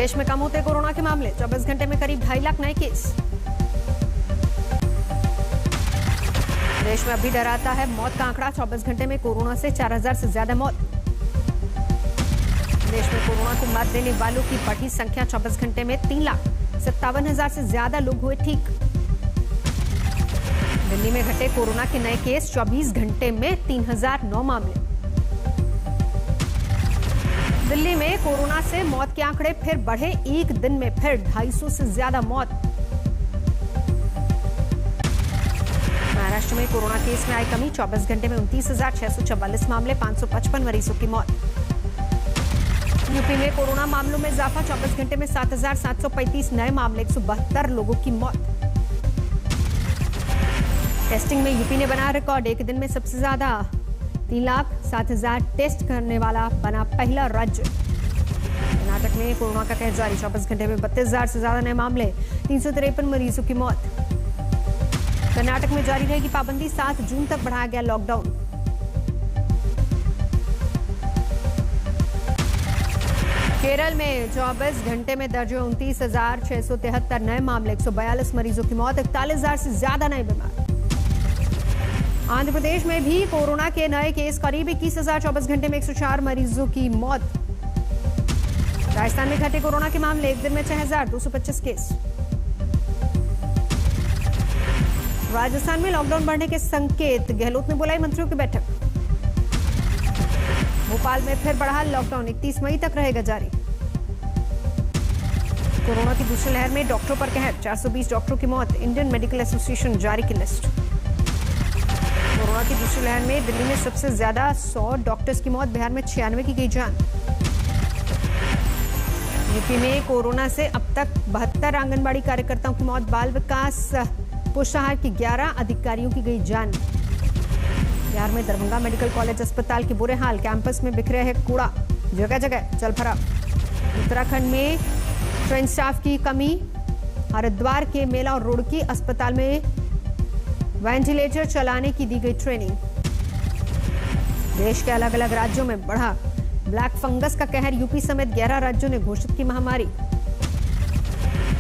देश में कम होते कोरोना के मामले, 24 घंटे में करीब 2.5 लाख नए केस। देश में अभी डराता है मौत का आंकड़ा, 24 घंटे में कोरोना से 4000 से ज्यादा मौत। देश में कोरोना को मात देने वालों की बढ़ी संख्या, 24 घंटे में 3,57,000 से ज्यादा लोग हुए ठीक। दिल्ली में घटे कोरोना के नए केस, 24 घंटे में 3009 मामले। दिल्ली में कोरोना से मौत के आंकड़े फिर बढ़े, एक दिन में फिर 250 से ज्यादा मौत। महाराष्ट्र में कोरोना केस में आई कमी, 24 घंटे में 29,644 मामले, 555 मरीजों की मौत। यूपी में कोरोना मामलों में इजाफा, 24 घंटे में 7,735 नए मामले, 172 लोगों की मौत। टेस्टिंग में यूपी ने बनाया रिकॉर्ड, एक दिन में सबसे ज्यादा 3,07,000 टेस्ट करने वाला बना पहला राज्य। कर्नाटक में कोरोना का कहर जारी, 24 घंटे में 32,000 से ज्यादा नए मामले, 353 मरीजों की मौत। कर्नाटक में जारी रहेगी पाबंदी, 7 जून तक बढ़ाया गया लॉकडाउन। केरल में 24 घंटे में दर्ज हुए 29,673 नए मामले, 142 मरीजों की मौत, 41,000 से ज्यादा नए बीमार। आंध्र प्रदेश में भी कोरोना के नए केस, करीब 21,000, 24 घंटे में 104 मरीजों की मौत। राजस्थान में घटे कोरोना के मामले, एक दिन में 6,225 केस। राजस्थान में लॉकडाउन बढ़ने के संकेत, गहलोत ने बुलाई मंत्रियों की बैठक। भोपाल में फिर बढ़ा लॉकडाउन, 31 मई तक रहेगा जारी। कोरोना की दूसरी लहर में डॉक्टरों पर कहर, 420 डॉक्टरों की मौत, इंडियन मेडिकल एसोसिएशन जारी की लिस्ट। कोरोना की दूसरी लहर में दिल्ली में सबसे ज्यादा 100 डॉक्टर्स की मौत, बिहार में 96 की गई जान। यूपी में कोरोना से अब तक 72 आंगनबाड़ी कार्यकर्ताओं की मौत, बाल विकास पोषाहार की 11 अधिकारियों की गई जान। बिहार में दरभंगा मेडिकल कॉलेज अस्पताल के बुरे हाल, कैंपस में बिखरे है कूड़ा, जगह जगह चल भरा। उत्तराखंड में ट्रेन स्टाफ की कमी, हरिद्वार के मेला और रुड़की अस्पताल में वेंटिलेटर चलाने की दी गई ट्रेनिंग। देश के अलग अलग राज्यों में बढ़ा ब्लैक फंगस का कहर, यूपी समेत 11 राज्यों ने घोषित की महामारी।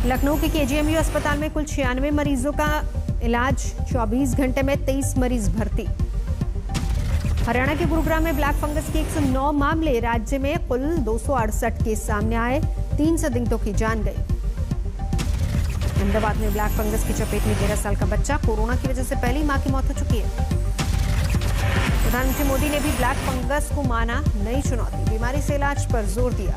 लखनऊ के केजीएमयू अस्पताल में कुल 96 मरीजों का इलाज, 24 घंटे में 23 मरीज भर्ती। हरियाणा के गुरुग्राम में ब्लैक फंगस के 109 मामले, राज्य में कुल 268 केस सामने आए, 3 संदिग्धों की जान गई। अहमदाबाद में ब्लैक फंगस की चपेट में 13 साल का बच्चा, कोरोना की वजह से पहली मां की मौत हो चुकी है। प्रधानमंत्री मोदी ने भी ब्लैक फंगस को माना नई चुनौती, बीमारी से इलाज पर जोर दिया।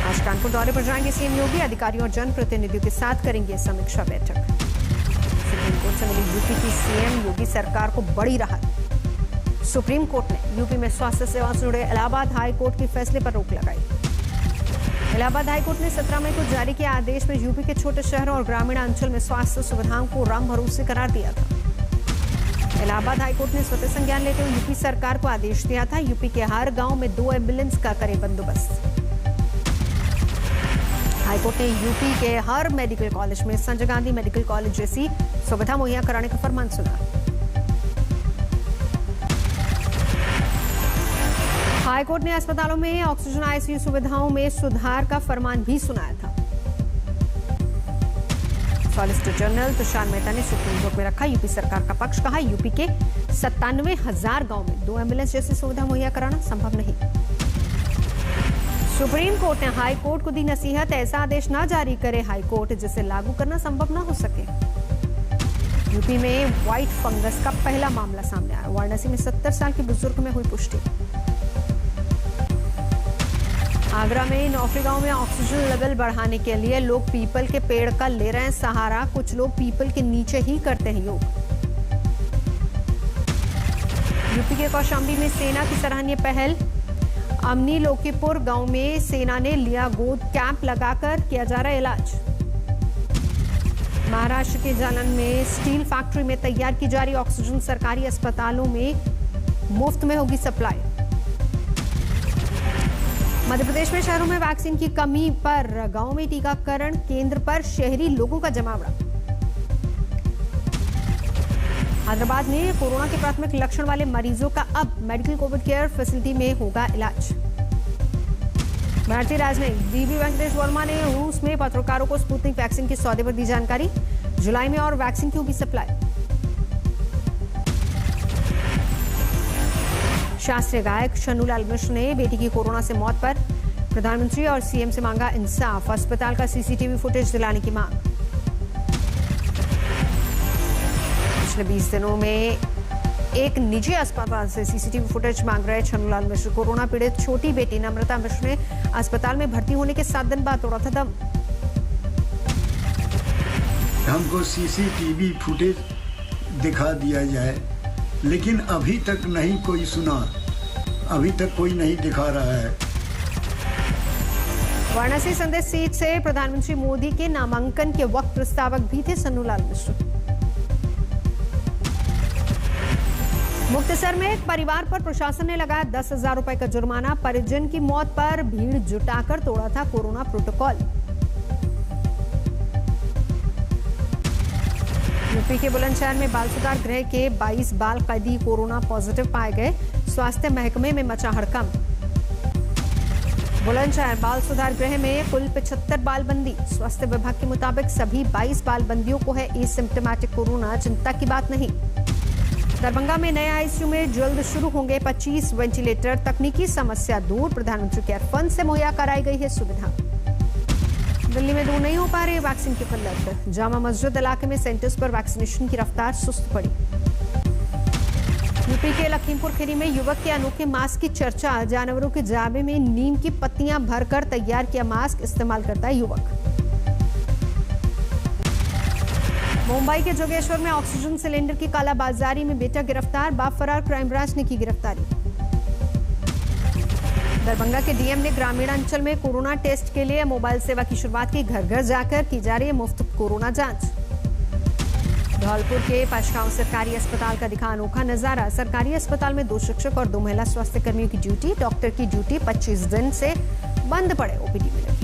आज कानपुर दौरे पर जाएंगे सीएम योगी, अधिकारियों और जनप्रतिनिधियों के साथ करेंगे समीक्षा बैठक। सुप्रीम कोर्ट से मिली यूपी की सीएम योगी सरकार को बड़ी राहत। सुप्रीम कोर्ट ने यूपी में स्वास्थ्य सेवा से जुड़े इलाहाबाद हाई कोर्ट के फैसले पर रोक लगाई। इलाहाबाद हाईकोर्ट ने 17 मई को जारी किए आदेश में यूपी के छोटे शहरों और ग्रामीण अंचल में स्वास्थ्य सुविधाओं को राम भरोसे करार दिया था। इलाहाबाद हाईकोर्ट ने स्वतः संज्ञान लेते हुए यूपी सरकार को आदेश दिया था, यूपी के हर गांव में 2 एम्बुलेंस का करे बंदोबस्त। हाईकोर्ट ने यूपी के हर मेडिकल कॉलेज में संजय गांधी मेडिकल कॉलेज जैसी सुविधा मुहैया कराने का फरमान सुना। हाईकोर्ट ने अस्पतालों में ऑक्सीजन आईसीयू सुविधाओं में सुधार का फरमान भी सुनाया था। सॉलिसिटर जनरल तुषार मेहता ने सुप्रीम कोर्ट में रखा यूपी सरकार का पक्ष, कहा यूपी के 97,000 गांव में 2 एम्बुलेंस जैसी सुविधा मुहैया कराना संभव नहीं। सुप्रीम कोर्ट ने हाई कोर्ट को दी नसीहत, ऐसा आदेश न जारी करे हाई कोर्ट जिसे लागू करना संभव न हो सके। यूपी में व्हाइट फंगस का पहला मामला सामने आया, वाराणसी में 70 साल के बुजुर्ग में हुई पुष्टि। आगरा में नौफरी गांव में ऑक्सीजन लेवल बढ़ाने के लिए लोग पीपल के पेड़ का ले रहे हैं सहारा, कुछ लोग पीपल के नीचे ही करते हैं योग। यूपी के कौशाम्बी में सेना की सराहनीय पहल, अमनी लोकीपुर गांव में सेना ने लिया गोद, कैंप लगाकर किया जा रहा है इलाज। महाराष्ट्र के जालन में स्टील फैक्ट्री में तैयार की जा रही ऑक्सीजन सरकारी अस्पतालों में मुफ्त में होगी सप्लाई। मध्य प्रदेश में शहरों में वैक्सीन की कमी पर गांव में टीकाकरण केंद्र पर शहरी लोगों का जमावड़ा। हैदराबाद में कोरोना के प्राथमिक लक्षण वाले मरीजों का अब मेडिकल कोविड केयर फैसिलिटी में होगा इलाज। भारतीय राजनयिक वीबी वेंकटेश वर्मा ने रूस में पत्रकारों को स्पुतनिक वैक्सीन के सौदे पर दी जानकारी। जुलाई में और वैक्सीन की होगी सप्लाई। शास्त्रीय गायक शन्नूलाल मिश्र ने बेटी की कोरोना से मौत पर प्रधानमंत्री और सीएम से मांगा इंसाफ। अस्पताल का सीसीटीवी फुटेज दिलाने की मांग। पिछले 20 दिनों में एक निजी अस्पताल से सीसीटीवी फुटेज मांग रहे शन्नूलाल मिश्र। कोरोना पीड़ित छोटी बेटी नम्रता मिश्र ने अस्पताल में भर्ती होने के 7 दिन बाद तोड़ा था दम। हमको सीसीटीवी फुटेज दिखा दिया जाए, लेकिन अभी तक नहीं कोई सुना, अभी तक कोई नहीं दिखा रहा है। वाराणसी संदेश सीट से प्रधानमंत्री मोदी के नामांकन के वक्त प्रस्तावक भी थे शन्नूलाल मिश्र। मुक्तसर में एक परिवार पर प्रशासन ने लगाया 10,000 रुपए का जुर्माना। परिजन की मौत पर भीड़ जुटाकर तोड़ा था कोरोना प्रोटोकॉल। यूपी के बुलंदशहर में बाल सुधार गृह के 22 बाल कैदी कोरोना पॉजिटिव पाए गए। स्वास्थ्य महकमे में मचा हड़कंप। बुलंदशहर बाल सुधार गृह में कुल 75 बाल बंदी। स्वास्थ्य विभाग के मुताबिक सभी 22 बाल बंदियों को है एसिम्प्टोमेटिक कोरोना। चिंता की बात नहीं। दरभंगा में नए आईसीयू में जल्द शुरू होंगे 25 वेंटिलेटर। तकनीकी समस्या दूर। प्रधानमंत्री केयर फंड से मुहैया कराई गई है सुविधा। दिल्ली में दूर नहीं हो पा रही वैक्सीन की किल्लत। जामा मस्जिद इलाके में सेंटर्स पर वैक्सीनेशन की रफ्तार सुस्त पड़ी। यूपी के लखीमपुर खीरी में युवक के अनोखे मास्क की चर्चा। जानवरों के जाबे में नीम की पत्तियां भरकर तैयार किया मास्क इस्तेमाल करता है युवक। मुंबई के जोगेश्वर में ऑक्सीजन सिलेंडर की कालाबाजारी में बेटा गिरफ्तार। बाप फरार, क्राइम ब्रांच ने की गिरफ्तारी। दरभंगा के डीएम ने ग्रामीण अंचल में कोरोना टेस्ट के लिए मोबाइल सेवा की शुरुआत की। घर घर जाकर की जा रही है मुफ्त कोरोना जांच। धौलपुर के पचगांव सरकारी अस्पताल का दिखा अनोखा नजारा। सरकारी अस्पताल में 2 शिक्षक और 2 महिला स्वास्थ्य कर्मियों की ड्यूटी। डॉक्टर की ड्यूटी 25 दिन से बंद पड़े ओपीडी में लगी।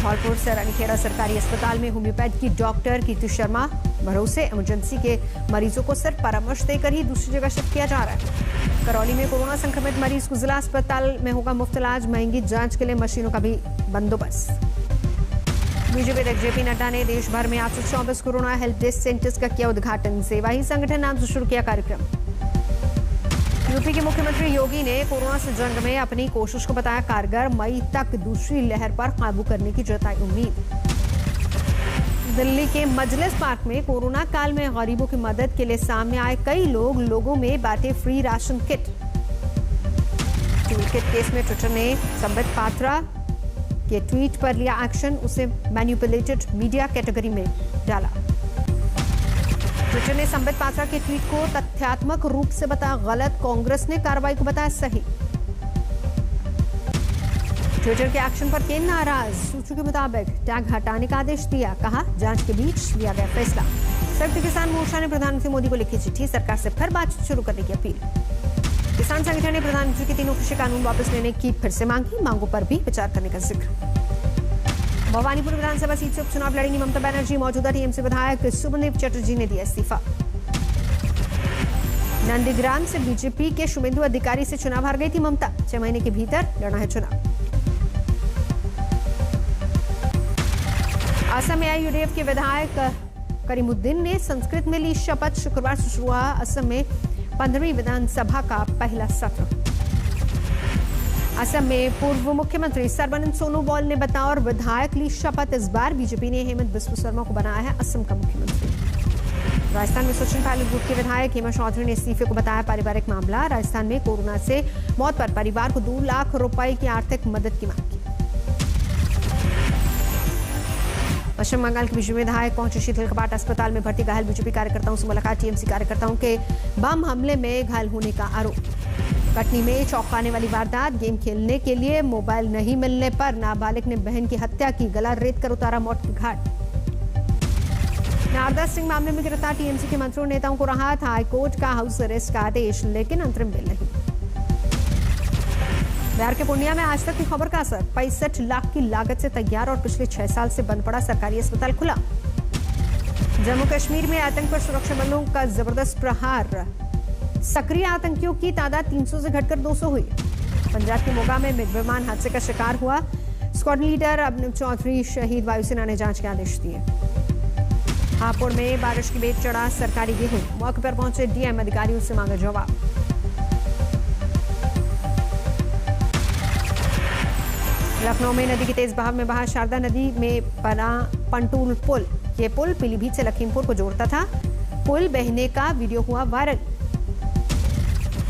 धौलपुर सरानीखेड़ा सरकारी अस्पताल में होम्योपैथ की डॉक्टर कीर्ति शर्मा भरोसे इमरजेंसी के मरीजों को सिर्फ परामर्श देकर ही दूसरी जगह शिफ्ट किया जा रहा है। करौली में कोरोना संक्रमित मरीज को जिला अस्पताल में होगा मुफ्त इलाज। महंगी जांच के लिए मशीनों का भी बंदोबस्त। बीजेपी अध्यक्ष जेपी नड्डा ने देश भर में 824 कोरोना हेल्प डेस्क सेंटर्स का किया उद्घाटन। सेवा ही संगठन नाम से शुरू किया कार्यक्रम। यूपी के मुख्यमंत्री योगी ने कोरोना से जंग में अपनी कोशिश को बताया कारगर। मई तक दूसरी लहर पर काबू करने की जताई उम्मीद। दिल्ली के मजलिस पार्क में कोरोना काल में गरीबों की मदद के लिए सामने आए कई लोग। लोगों में बांटे free ration kit. Tool kit case में ट्विटर ने संबित पात्रा के ट्वीट पर लिया एक्शन। उसे मैनिपुलेटेड मीडिया कैटेगरी में डाला। ट्विटर ने संबित पात्रा के ट्वीट को तथ्यात्मक रूप से बताया गलत। कांग्रेस ने कार्रवाई को बताया सही। ट्विटर के एक्शन पर केंद्र नाराज। सूत्रों के मुताबिक टैग हटाने का आदेश दिया। कहा जांच के बीच लिया गया फैसला। संयुक्त किसान मोर्चा ने प्रधानमंत्री मोदी को लिखी चिट्ठी। सरकार से फिर बातचीत शुरू करने की अपील। किसान संगठन ने प्रधानमंत्री के 3 कृषि कानून वापस लेने की फिर से मांग की। मांगों पर भी विचार करने का जिक्र। भवानीपुर विधानसभा सीट से उपचुनाव लड़ेंगी ममता बनर्जी। मौजूदा टीएमसी विधायक सुमनदेव चटर्जी ने दिया इस्तीफा। नंदीग्राम से बीजेपी के शुभेंदु अधिकारी से चुनाव हार गई थी ममता। 6 महीने के भीतर लड़ना है चुनाव। असम में यूडीएफ के विधायक करीमुद्दीन ने संस्कृत में ली शपथ। शुक्रवार से शुरू हुआ असम में 15वीं विधानसभा का पहला सत्र। असम में पूर्व मुख्यमंत्री सर्बानंद सोनोवाल ने बतौर विधायक ली शपथ। इस बार बीजेपी ने हेमंत बिस्वा शर्मा को बनाया है असम का मुख्यमंत्री। राजस्थान में सचिन पायलट गुट के विधायक हेमंत चौधरी ने इस्तीफे को बताया पारिवारिक मामला। राजस्थान में कोरोना से मौत पर परिवार को 2 लाख रुपए की आर्थिक मदद की मांग की। पश्चिम बंगाल के बीजेपी विधायक पहुंचे शीतल कपाट अस्पताल में भर्ती घायल बीजेपी कार्यकर्ताओं से मुलाकात। टीएमसी कार्यकर्ताओं के बम हमले में घायल होने का आरोप। कटनी में चौंकाने वाली वारदात। गेम खेलने के लिए मोबाइल नहीं मिलने पर नाबालिग ने बहन की हत्या की। गला रेत कर उतारा मौत के घाट। नारदा सिंह मामले में गिरफ्तार टीएमसी के मंत्रियों नेताओं को राहत। हाईकोर्ट का हाउस अरेस्ट का आदेश, लेकिन अंतरिम बेल नहीं। बिहार के पूर्णिया में आज तक की खबर का असर। 65 लाख की लागत से तैयार और पिछले 6 साल से बंद पड़ा सरकारी अस्पताल खुला। जम्मू कश्मीर में आतंक पर सुरक्षा बलों का जबरदस्त प्रहार। सक्रिय आतंकियों की तादाद 300 से घटकर 200 हुई। पंजाब के मोगा में मिग विमान हादसे का शिकार हुआ। स्क्वाड लीडर अभिनव चौधरी शहीद, वायुसेना ने जांच के आदेश दिए। हापुड़ में बारिश की बेट चढ़ा सरकारी गेहूं, मौके पर पहुंचे डीएम, अधिकारियों से मांगा जवाब। लखनऊ में नदी की तेज बहाव में बहा शारदा नदी में बना पंटूल पुल। ये पुल पीलीभीत से लखीमपुर को जोड़ता था। पुल बहने का वीडियो हुआ वायरल।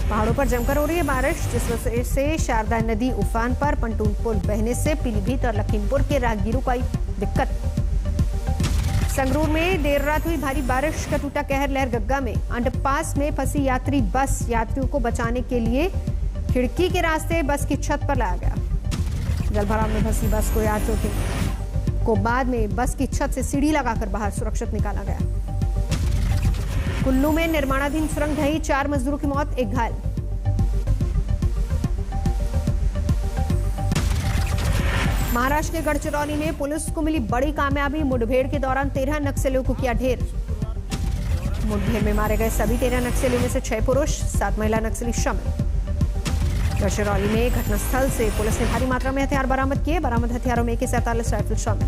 पहाड़ों पर जमकर हो रही है बारिश, जिस वजह से शारदा नदी उफान पर। पंटूल पुल बहने से पीलीभीत और लखीमपुर के राहगीरों को आई दिक्कत। संगरूर में देर रात हुई भारी बारिश का टूटा कहर। लहरगग्गा में अंडरपास में फंसी यात्री बस, यात्रियों को बचाने के लिए खिड़की के रास्ते बस की छत पर लाया गया। जलभराव में फंसी बस को यात्रियों को बाद में बस की छत से सीढ़ी लगाकर बाहर सुरक्षित निकाला गया। कुल्लू में निर्माणाधीन सुरंग ढही, 4 मजदूरों की मौत, 1 घायल। महाराष्ट्र के गढ़चिरौली में पुलिस को मिली बड़ी कामयाबी। मुठभेड़ के दौरान 13 नक्सलियों को किया ढेर। मुठभेड़ में मारे गए सभी 13 नक्सलियों में से 6 पुरुष, 7 महिला नक्सली शामिल। गढ़चिरौली में घटनास्थल से पुलिस ने भारी मात्रा में हथियार बरामद किए। बरामद हथियारों में AK-47 राइफल शामिल।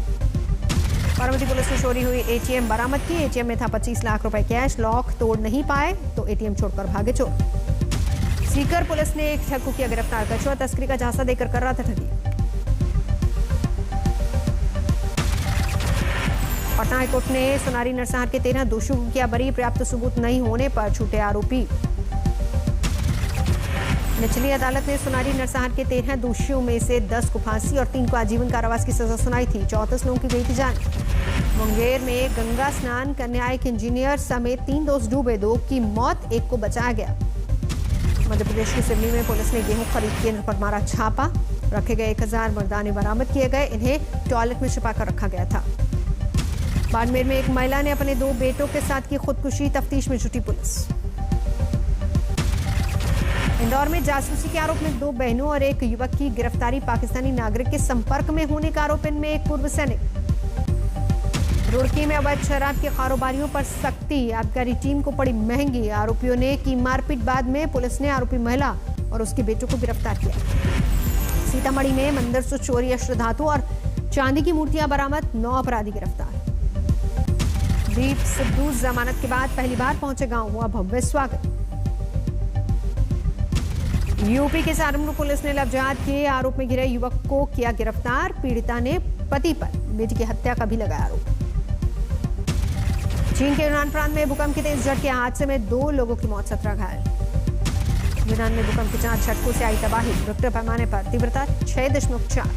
बारामती पुलिस ने चोरी हुई ATM बरामद की। ATM में था 25 लाख रुपए कैश। लॉक तोड़ नहीं पाए तो ATM छोड़कर भागे चोर। सीकर पुलिस ने एक ठग को किया गिरफ्तार। कछुआ तस्करी का झांसा देकर कर रहा था ठगी। पटना हाईकोर्ट ने सोनारी नरसंहार के 13 दोषियों को किया बरी। पर्याप्त सबूत नहीं होने पर छूटे आरोपी। निचली अदालत ने सोनारी नरसंहार के 13 दोषियों में से 10 को फांसी और 3 को आजीवन कारावास की सजा सुनाई थी। 34 लोगों की गई थी जान। मुंगेर में गंगा स्नान करने आए एक इंजीनियर समेत 3 दोस्त डूबे, 2 की मौत, 1 को बचाया गया। मध्य प्रदेश के सिवनी में पुलिस ने गेहूं खरीद केंद्र पर मारा छापा। रखे गए 1000 मर्दाने बरामद किए गए। इन्हें टॉयलेट में छिपाकर रखा गया था। बाड़मेर में एक महिला ने अपने 2 बेटों के साथ की खुदकुशी। तफ्तीश में जुटी पुलिस। इंदौर में जासूसी के आरोप में 2 बहनों और एक युवक की गिरफ्तारी। पाकिस्तानी नागरिक के संपर्क में होने का आरोप, इनमें एक पूर्व सैनिक। रुड़की में अवैध शराब के कारोबारियों पर सख्ती। आबकारी टीम को पड़ी महंगी। आरोपियों ने की मारपीट। बाद में पुलिस ने आरोपी महिला और उसके बेटों को गिरफ्तार किया। सीतामढ़ी में मंदिर से चोरी अश्व धातु और चांदी की मूर्तियां बरामद। 9 अपराधी गिरफ्तार। दीप सिद्धू जमानत के बाद पहली बार पहुंचे गांव, हुआ भव्य स्वागत। यूपी के सहारनपुर पुलिस ने लव जिहाद के आरोप में घिरे युवक को किया गिरफ्तार। पीड़िता ने पति पर बेटी की हत्या का भी लगाया आरोप। चीन के यूनान प्रांत में भूकंप की तेज झटके। हादसे में 2 लोगों की मौत, 17 घायल। यूनान में भूकंप के 4 झटकों से आई तबाही। रिक्टर पैमाने पर तीव्रता 6.4।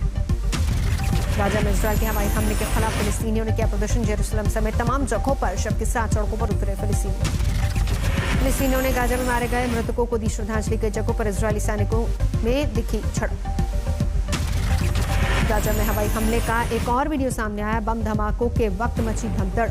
गाजा में इजरायल के हवाई हमले के खिलाफ फिलिस्तीनियों ने किया प्रदर्शन। जेरूसलम समेत तमाम जगहों पर शव के साथ सड़कों पर उतरे फिलिस्तीनियों ने गाजा में मारे गए मृतकों को दी श्रद्धांजलि। कई जगहों पर इजरायली सैनिकों में दिखी झड़प। गाजा में हवाई हमले का एक और वीडियो सामने आया। बम धमाकों के वक्त मची भगदड़।